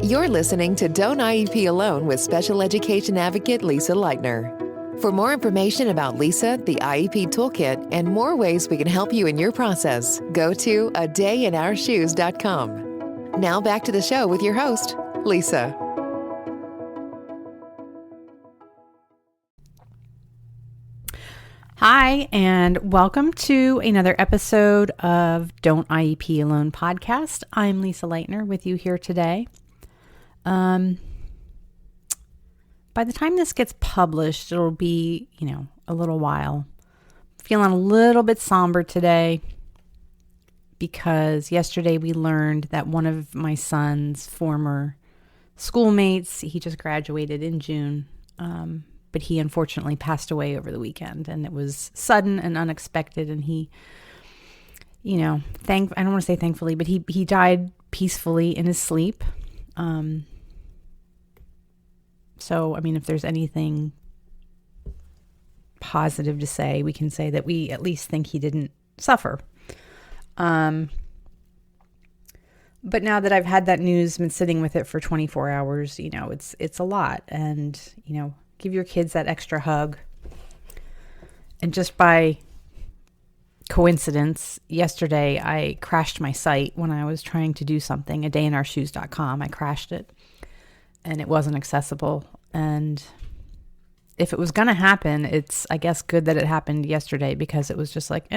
You're listening to Don't IEP Alone with special education advocate Lisa Leitner. For more information about Lisa, the IEP Toolkit, and more ways we can help you in your process, go to adayinourshoes.com. Now back to the show with your host, Lisa. Hi, and welcome to another episode of Don't IEP Alone podcast. I'm Lisa Leitner with you here today. By the time this gets published, it'll be, a little while. Feeling a little bit somber today because yesterday we learned that one of my son's former schoolmates, he just graduated in June, but he unfortunately passed away over the weekend, and it was sudden and unexpected. And he, I don't want to say thankfully, but he died peacefully in his sleep. So, if there's anything positive to say, we can say that we at least think he didn't suffer. But now that I've had that news, been sitting with it for 24 hours, it's a lot. And, give your kids that extra hug. And just by coincidence, yesterday I crashed my site when I was trying to do something, adayinourshoes.com. I crashed it and it wasn't accessible. And if it was going to happen, it's, I guess, good that it happened yesterday, because it was just like,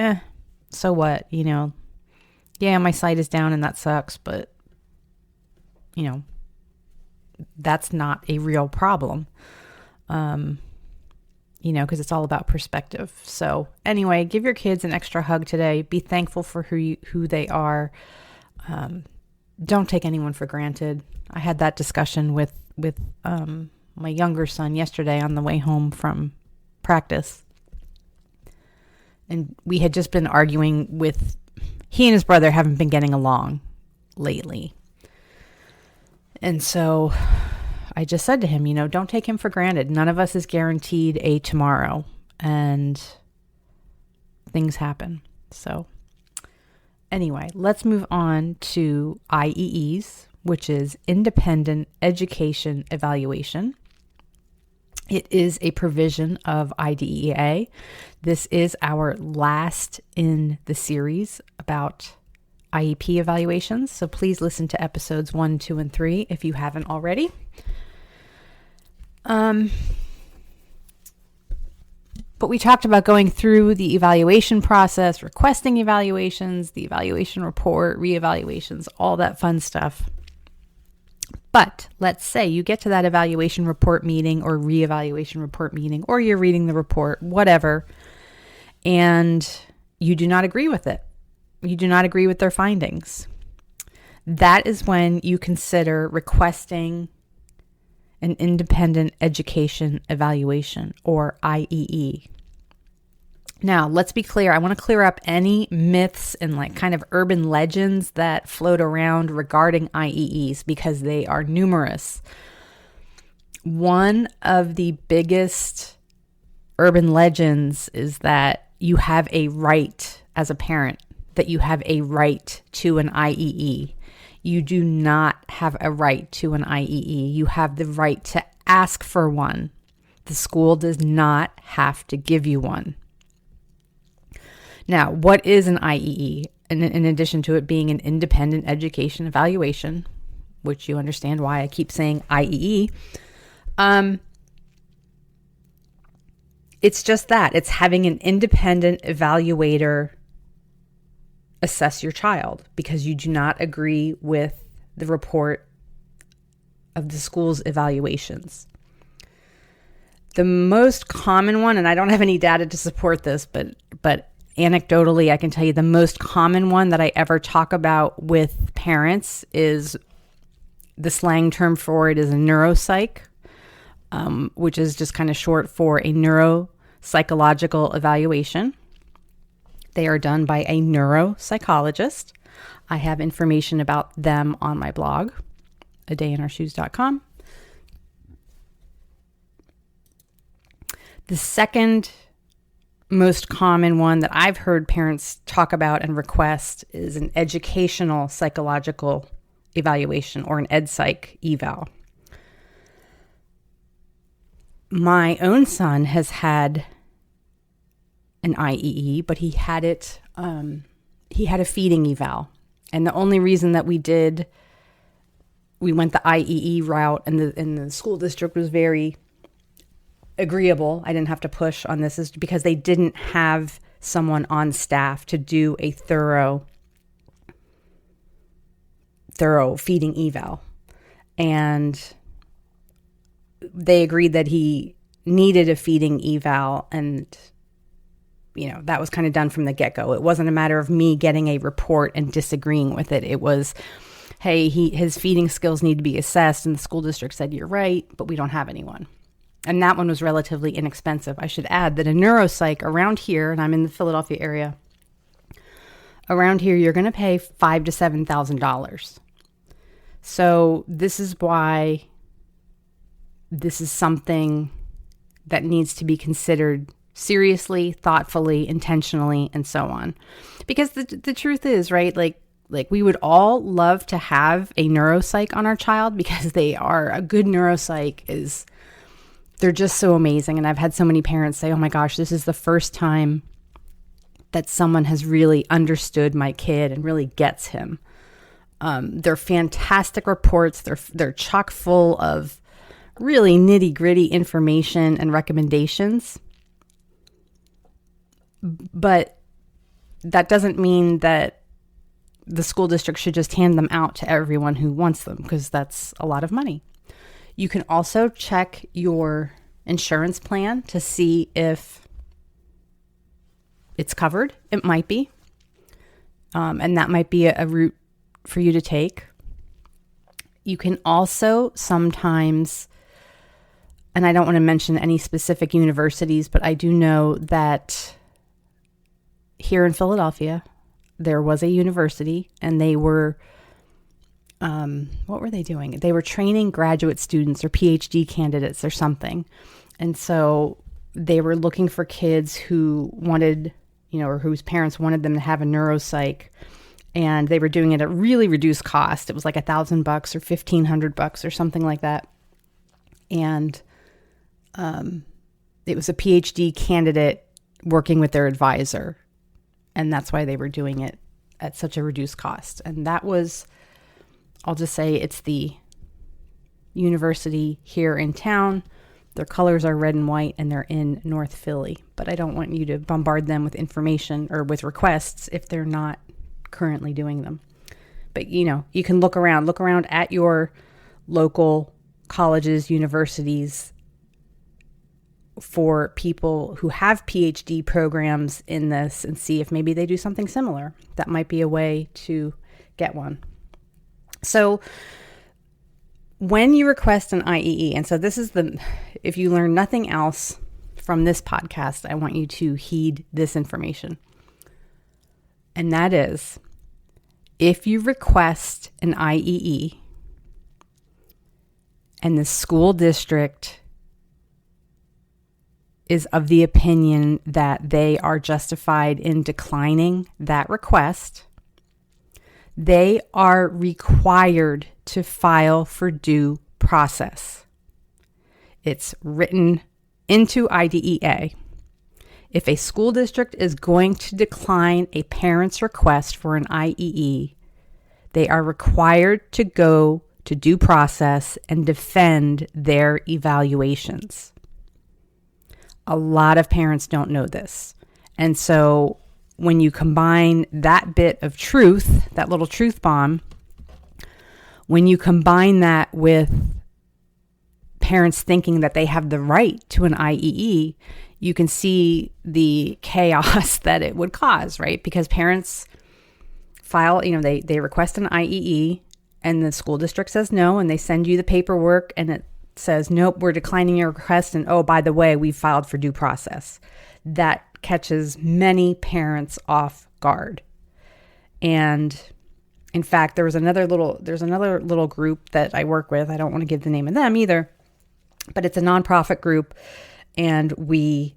so what, yeah, my site is down and that sucks, but, that's not a real problem. Because it's all about perspective. So anyway, give your kids an extra hug today. Be thankful for who they are. Don't take anyone for granted. I had that discussion with my younger son yesterday on the way home from practice. And we had just been arguing with, he and his brother haven't been getting along lately. And so I just said to him, don't take him for granted. None of us is guaranteed a tomorrow, and things happen. So anyway, let's move on to IEEs, which is Independent Education Evaluation. It is a provision of IDEA. This is our last in the series about IEP evaluations. So please listen to episodes 1, 2, and 3 if you haven't already. But we talked about going through the evaluation process, requesting evaluations, the evaluation report, reevaluations, all that fun stuff. But let's say you get to that evaluation report meeting or reevaluation report meeting, or you're reading the report, whatever, and you do not agree with it. You do not agree with their findings. That is when you consider requesting an independent education evaluation, or IEE. Now, let's be clear. I want to clear up any myths and kind of urban legends that float around regarding IEEs, because they are numerous. One of the biggest urban legends is that you have a right as a parent, that you have a right to an IEE. You do not have a right to an IEE. You have the right to ask for one. The school does not have to give you one. Now, what is an IEE? In addition to it being an independent education evaluation, which you understand why I keep saying IEE, it's just that. It's having an independent evaluator assess your child because you do not agree with the report of the school's evaluations. The most common one, and I don't have any data to support this, but anecdotally, I can tell you the most common one that I ever talk about with parents is, the slang term for it is a neuropsych, which is just kind of short for a neuropsychological evaluation. They are done by a neuropsychologist. I have information about them on my blog, adayinourshoes.com. The second most common one that I've heard parents talk about and request is an educational psychological evaluation or an ed psych eval. My own son has had an IEE, but he had a feeding eval. And the only reason that we went the IEE route, and the school district was very agreeable, I didn't have to push on this, is because they didn't have someone on staff to do a thorough feeding eval. And they agreed that he needed a feeding eval, and that was kind of done from the get-go. It wasn't a matter of me getting a report and disagreeing with it. It was, hey, his feeding skills need to be assessed, and the school district said, you're right, but we don't have anyone. And that one was relatively inexpensive. I should add that a neuropsych around here, and I'm in the Philadelphia area, around here you're going to pay $5,000 to $7,000. So this is why this is something that needs to be considered seriously, thoughtfully, intentionally, and so on. Because the truth is, right, like we would all love to have a neuropsych on our child, because a good neuropsych they're just so amazing. And I've had so many parents say, oh my gosh, this is the first time that someone has really understood my kid and really gets him. They're fantastic reports. They're chock full of really nitty gritty information and recommendations. But that doesn't mean that the school district should just hand them out to everyone who wants them, because that's a lot of money. You can also check your insurance plan to see if it's covered. It might be. And that might be a route for you to take. You can also sometimes, and I don't want to mention any specific universities, but I do know that here in Philadelphia, there was a university, and they were, what were they doing? They were training graduate students or PhD candidates or something. And so they were looking for kids who wanted, or whose parents wanted them to have a neuropsych, and they were doing it at really reduced cost. It was like $1,000 or $1,500 or something like that. And it was a PhD candidate working with their advisor. And that's why they were doing it at such a reduced cost. And that was, I'll just say, it's the university here in town. Their colors are red and white, and they're in North Philly. But I don't want you to bombard them with information or with requests if they're not currently doing them. But, you can look around at your local colleges, universities, for people who have PhD programs in this, and see if maybe they do something similar. That might be a way to get one. So when you request an IEE, and so this is if you learn nothing else from this podcast, I want you to heed this information. And that is, if you request an IEE and the school district is of the opinion that they are justified in declining that request, they are required to file for due process. It's written into IDEA. If a school district is going to decline a parent's request for an IEE, they are required to go to due process and defend their evaluations. A lot of parents don't know this. And so when you combine that bit of truth, that little truth bomb, when you combine that with parents thinking that they have the right to an IEE, you can see the chaos that it would cause, right? Because parents file, they request an IEE, and the school district says no, and they send you the paperwork, and it says, nope, we're declining your request, and oh, by the way, we filed for due process. That catches many parents off guard. And in fact, there's another little group that I work with. I don't want to give the name of them either, but it's a nonprofit group, and we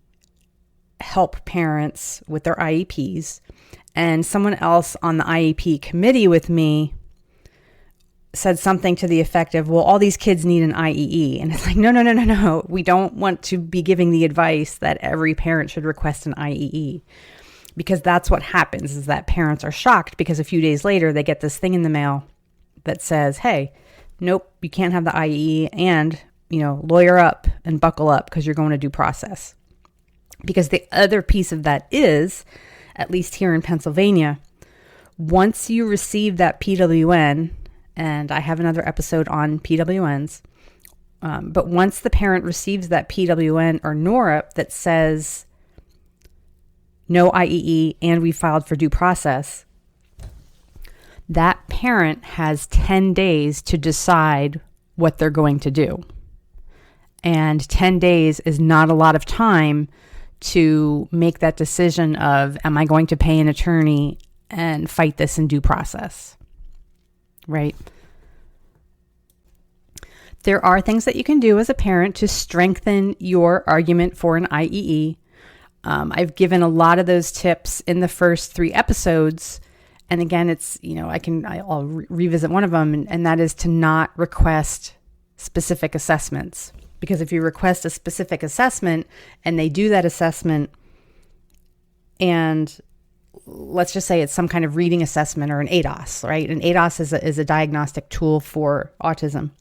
help parents with their IEPs. And someone else on the IEP committee with me said something to the effect of, well, all these kids need an IEE. And it's like, no. We don't want to be giving the advice that every parent should request an IEE, because that's what happens, is that parents are shocked because a few days later they get this thing in the mail that says, hey, nope, you can't have the IEE, and, lawyer up and buckle up because you're going to due process. Because the other piece of that is, at least here in Pennsylvania, once you receive that PWN, and I have another episode on PWNs, but once the parent receives that PWN or NORAP that says no IEE and we filed for due process, that parent has 10 days to decide what they're going to do. And 10 days is not a lot of time to make that decision of, am I going to pay an attorney and fight this in due process? Right? There are things that you can do as a parent to strengthen your argument for an IEE. I've given a lot of those tips in the first 3 episodes. And again, it's, I'll revisit one of them, and that is to not request specific assessments. Because if you request a specific assessment and they do that assessment, and let's just say it's some kind of reading assessment or an ADOS, right? An ADOS is a diagnostic tool for autism.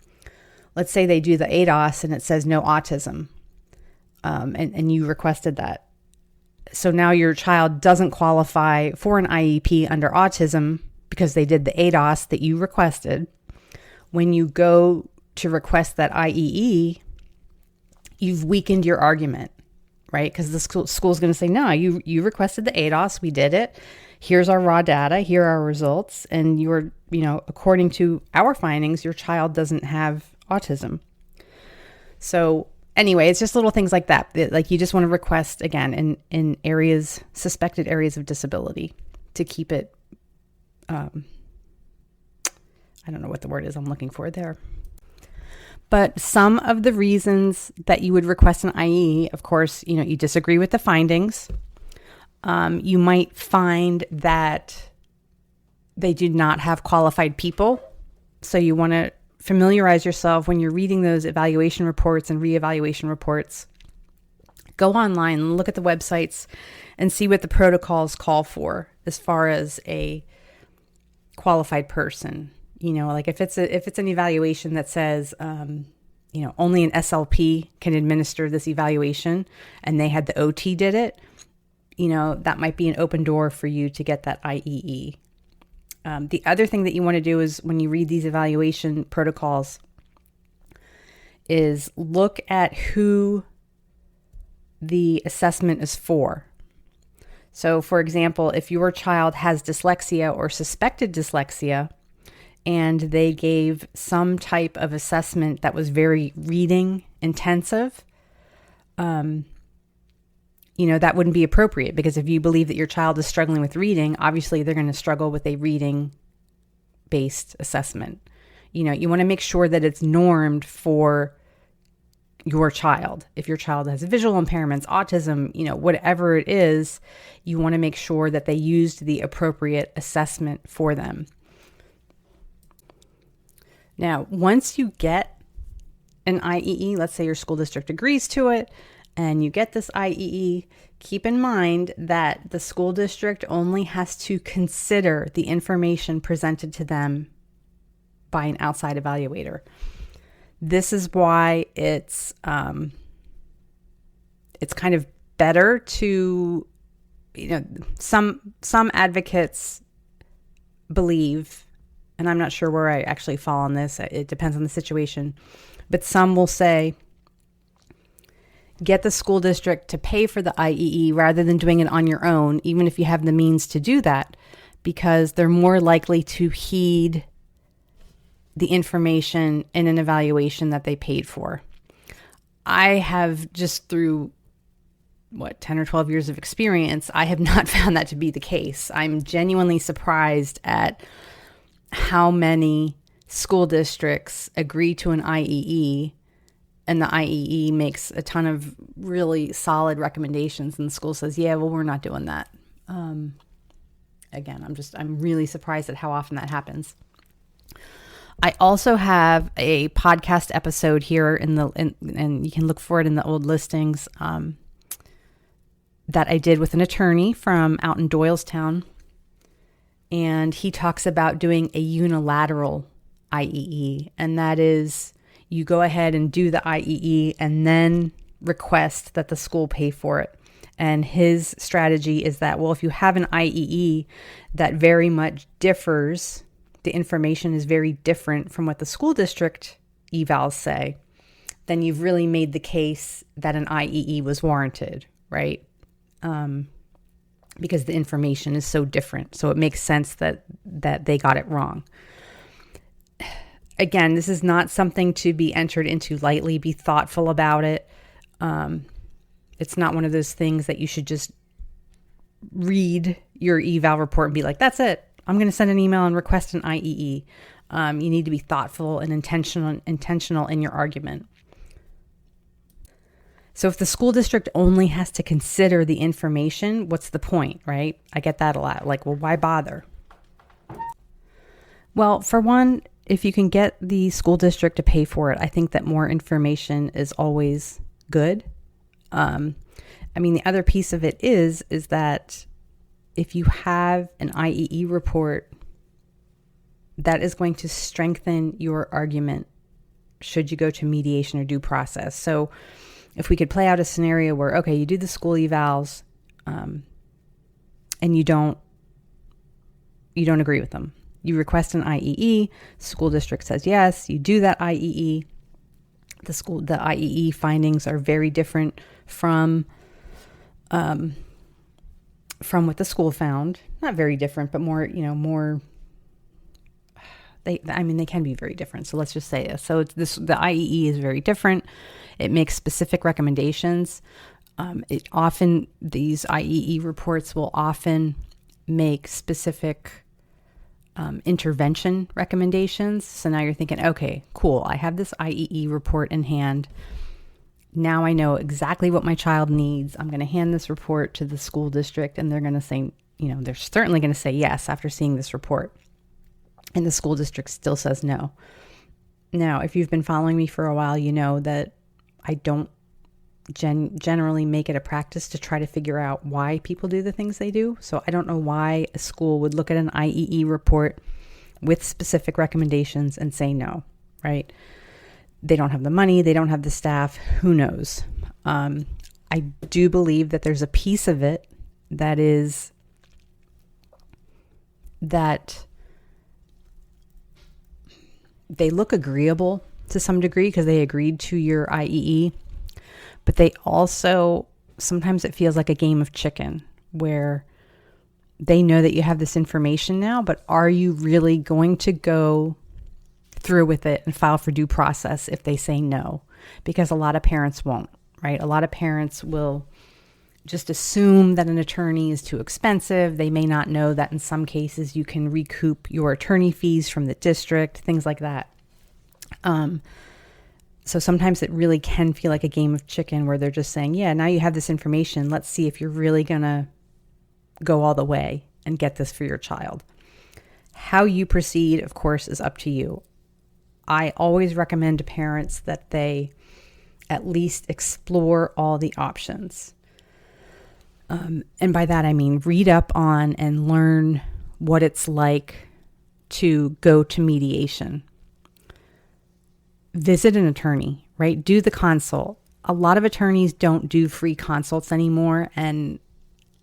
Let's say they do the ADOS and it says no autism, and you requested that. So now your child doesn't qualify for an IEP under autism because they did the ADOS that you requested. When you go to request that IEE, you've weakened your argument, right? Because the school's going to say, no, you requested the ADOS, we did it. Here's our raw data, here are our results. And you're, according to our findings, your child doesn't have autism. So anyway, it's just little things like that. Like, you just want to request, again, in areas, suspected areas of disability, to keep it, I don't know what the word is I'm looking for there. But some of the reasons that you would request an IE, of course, you disagree with the findings. You might find that they do not have qualified people. So you want to familiarize yourself when you're reading those evaluation reports and reevaluation reports. Go online and look at the websites and see what the protocols call for as far as a qualified person. Like if it's an evaluation that says, only an SLP can administer this evaluation, and they had the OT did it, that might be an open door for you to get that IEE. The other thing that you want to do is, when you read these evaluation protocols, is look at who the assessment is for. So, for example, if your child has dyslexia or suspected dyslexia, and they gave some type of assessment that was very reading intensive, that wouldn't be appropriate, because if you believe that your child is struggling with reading, obviously they're going to struggle with a reading-based assessment. You want to make sure that it's normed for your child. If your child has visual impairments, autism, whatever it is, you want to make sure that they used the appropriate assessment for them. Now, once you get an IEE, let's say your school district agrees to it, and you get this IEE, keep in mind that the school district only has to consider the information presented to them by an outside evaluator. This is why it's kind of better to, some advocates believe, and I'm not sure where I actually fall on this, it depends on the situation, but some will say, get the school district to pay for the IEE rather than doing it on your own, even if you have the means to do that, because they're more likely to heed the information in an evaluation that they paid for. I have, just through 10 or 12 years of experience, I have not found that to be the case. I'm genuinely surprised at how many school districts agree to an IEE, and the IEE makes a ton of really solid recommendations, and the school says, yeah, well, we're not doing that. Again, I'm really surprised at how often that happens. I also have a podcast episode here and you can look for it in the old listings, that I did with an attorney from out in Doylestown. And he talks about doing a unilateral IEE. And that is, you go ahead and do the IEE and then request that the school pay for it. And his strategy is that, well, if you have an IEE that very much differs, the information is very different from what the school district evals say, then you've really made the case that an IEE was warranted, right? Because the information is so different. So it makes sense that they got it wrong. Again, this is not something to be entered into lightly. Be thoughtful about it. It's not one of those things that you should just read your eval report and be like, that's it. I'm going to send an email and request an IEE. You need to be thoughtful and intentional in your argument. So if the school district only has to consider the information, what's the point, right? I get that a lot. Like, well, why bother? Well, for one, if you can get the school district to pay for it, I think that more information is always good. The other piece of it is that if you have an IEE report, that is going to strengthen your argument should you go to mediation or due process. So if we could play out a scenario where, okay, you do the school evals, and you don't agree with them. You request an IEE, school district says yes, you do that IEE. The IEE findings are very different from what the school found. Not very different, but more. They can be very different. So let's just say this. So the IEE is very different. It makes specific recommendations. These IEE reports will often make specific intervention recommendations. So now you're thinking, okay, cool. I have this IEE report in hand. Now I know exactly what my child needs. I'm going to hand this report to the school district, and they're going to say, they're certainly going to say yes after seeing this report. And the school district still says no. Now, if you've been following me for a while, you know that I don't generally make it a practice to try to figure out why people do the things they do. So I don't know why a school would look at an IEE report with specific recommendations and say no, right? They don't have the money. They don't have the staff. Who knows? I do believe that there's a piece of it that is that they look agreeable to some degree because they agreed to your IEE, but they also, sometimes it feels like a game of chicken where they know that you have this information now, but are you really going to go through with it and file for due process if they say no? Because a lot of parents won't, right? A lot of parents will just assume that an attorney is too expensive. They may not know that in some cases you can recoup your attorney fees from the district, things like that. So sometimes it really can feel like a game of chicken where they're just saying, yeah, now you have this information. Let's see if you're really going to go all the way and get this for your child. How you proceed, of course, is up to you. I always recommend to parents that they at least explore all the options. And by that, I mean read up on and learn what it's like to go to mediation. Visit an attorney, right? Do the consult. A lot of attorneys don't do free consults anymore. And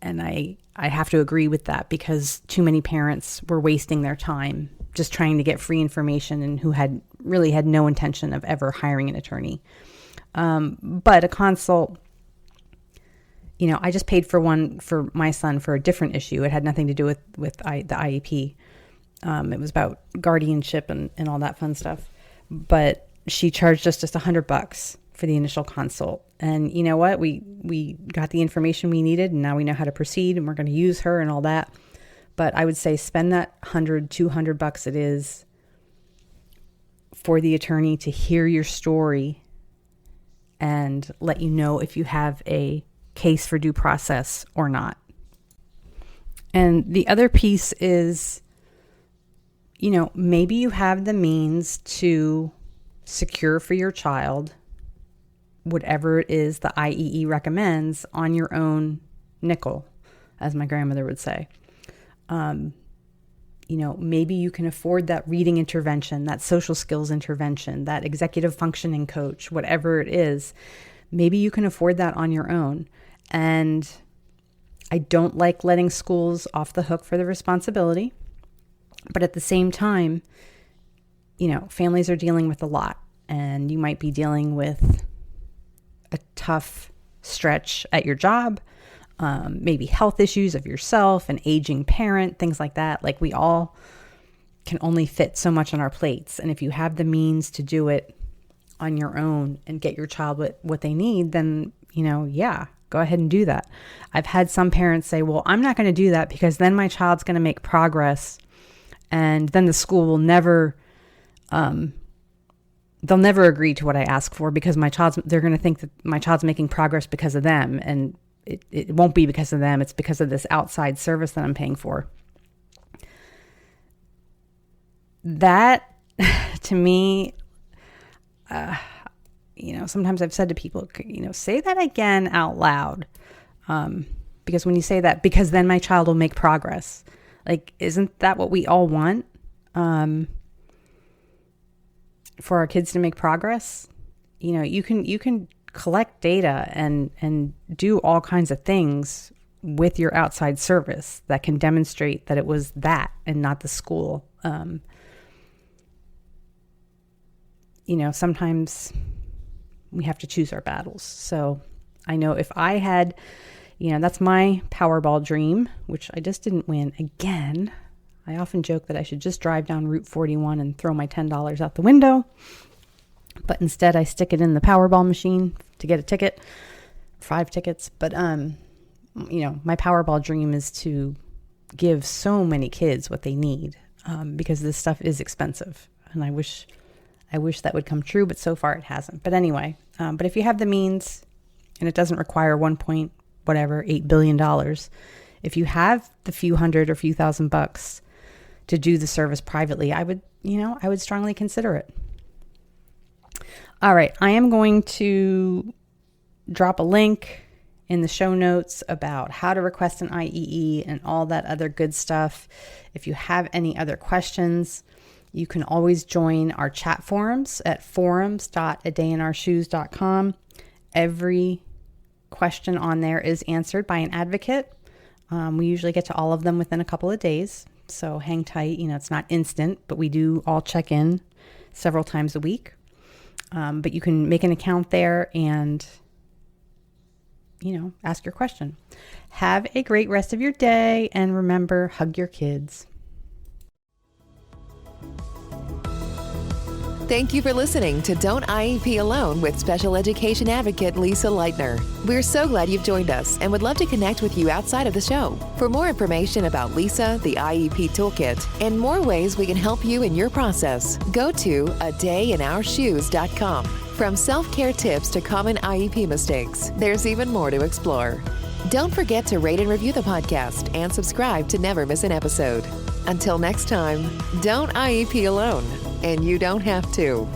I have to agree with that because too many parents were wasting their time just trying to get free information and who had no intention of ever hiring an attorney. But a consult, I just paid for one for my son for a different issue. It had nothing to do with the IEP. It was about guardianship and all that fun stuff. But she charged us just $100 for the initial consult. And you know what? We got the information we needed, and now we know how to proceed, and we're going to use her and all that. But I would say spend that $200 it is for the attorney to hear your story and let you know if you have a case for due process or not. And the other piece is maybe you have the means to secure for your child whatever it is the IEE recommends on your own nickel, as my grandmother would say. Maybe you can afford that reading intervention, that social skills intervention, that executive functioning coach, whatever it is. Maybe you can afford that on your own. And I don't like letting schools off the hook for the responsibility. But at the same time, families are dealing with a lot, and you might be dealing with a tough stretch at your job, maybe health issues of yourself, an aging parent, things like that. Like, we all can only fit so much on our plates. And if you have the means to do it on your own and get your child what they need, then, go ahead and do that. I've had some parents say, well, I'm not going to do that because then my child's going to make progress, and then the school will never, they'll never agree to what I ask for because they're going to think that my child's making progress because of them. And it won't be because of them. It's because of this outside service that I'm paying for. That, to me, sometimes I've said to people, say that again out loud. Because when you say that, because then my child will make progress. Like, isn't that what we all want? For our kids to make progress? You can collect data and do all kinds of things with your outside service that can demonstrate that it was that and not the school. Sometimes we have to choose our battles. So I know if I had, that's my Powerball dream, which I just didn't win again. I often joke that I should just drive down Route 41 and throw my $10 out the window. But instead I stick it in the Powerball machine to get a ticket, 5 tickets. But, my Powerball dream is to give so many kids what they need, because this stuff is expensive. And I wish that would come true, but so far it hasn't. But anyway, but if you have the means and it doesn't require $8 billion, if you have the few hundred or few $1,000s to do the service privately, I would strongly consider it. All right. I am going to drop a link in the show notes about how to request an IEE and all that other good stuff. If you have any other questions, you can always join our chat forums at forums.adayinourshoes.com. Every question on there is answered by an advocate. We usually get to all of them within a couple of days. So hang tight. It's not instant, but we do all check in several times a week. But you can make an account there and, ask your question. Have a great rest of your day. And remember, hug your kids. Thank you for listening to Don't IEP Alone with special education advocate Lisa Leitner. We're so glad you've joined us and would love to connect with you outside of the show. For more information about Lisa, the IEP Toolkit, and more ways we can help you in your process, go to adayinourshoes.com. From self-care tips to common IEP mistakes, there's even more to explore. Don't forget to rate and review the podcast and subscribe to never miss an episode. Until next time, don't IEP alone, and you don't have to.